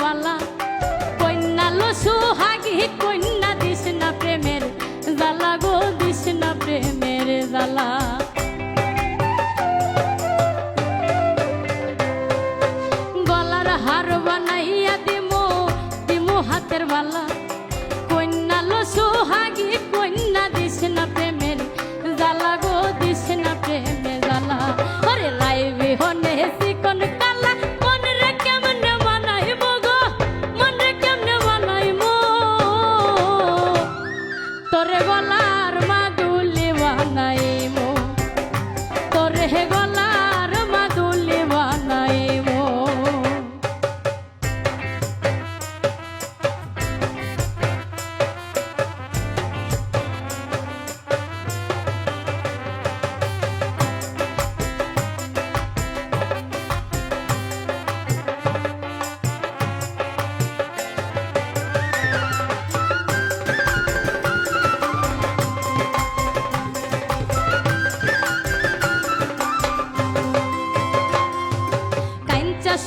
বালা কন্যা লো সুহাগী কন্যা দিস না প্রেমের জ্বালা গো দিস না প্রেমের জ্বালা গলার হার বানাইয়া দিমু দিমু হাতের বালা কন্যা লো সুহাগী কন্যা দিস না প্রেমের জ্বালা গো দিস না প্রেমের জ্বালা ওরে লাই বিহনে চিকন কালা মন রে কেমনে বানাইমু গো মন রে কেমনে বানাইমু তোরে গলার মাদুলি বানাইমু তোরে গলার মাদুলি বানাইমু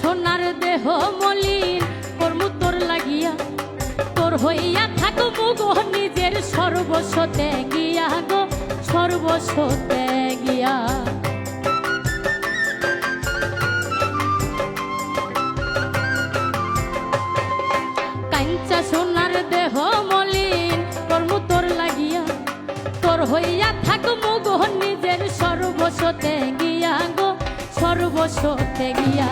সোনার দেহ মলিন কর্ম তোর লাগিয়া তোর হইয়া থাকবো গো নিজের সর্বস্বতে গিয়া গো সর্বস্বতে গিয়া কাঞ্চা সোনার দেহ মলিন কর্ম তোর লাগিয়া তোর হইয়া থাকবো গো নিজের সর্বস্বতে গিয়া গো সর্বস্বতে গিয়া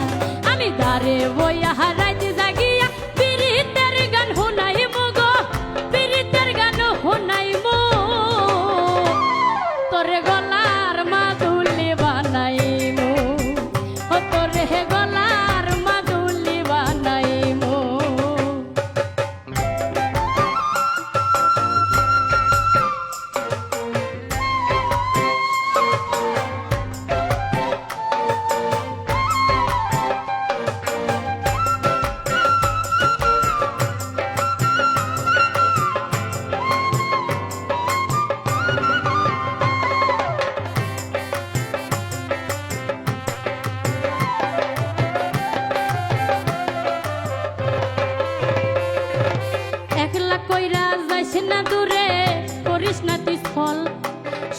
আমি দারে বইয়া রাত জাগিয়া পীড়িতের গান শুনাইমু গো পীড়িতের গান শুনাইমু তোরে গলার মাদুলি বানাইমু ও তোরে গলার মাদুলি বানাইমু কইরা যাইস না দূরে করিস না তুই ফল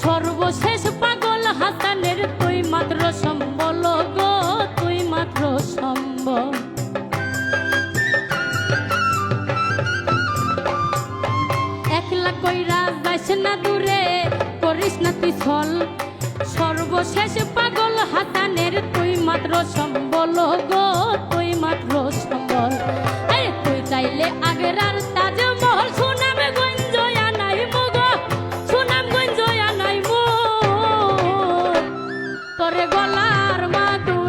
সর্বশেষ পাগল হাসানের তুই মাত্র সম্বল গো তুই মাত্র সম্বল একলা কইরা যাইস না দূরে করিস না তুই ফল সর্বশেষ পাগল হাসানের তুই মাত্র সম্বল গো তুই মাত্র সম্বল তুই চাইলে আগের আর তাজমহল সুনামগঞ্জ আনাইমু গো সুনামগঞ্জ আনাইমু তোরে গলার মাদুলি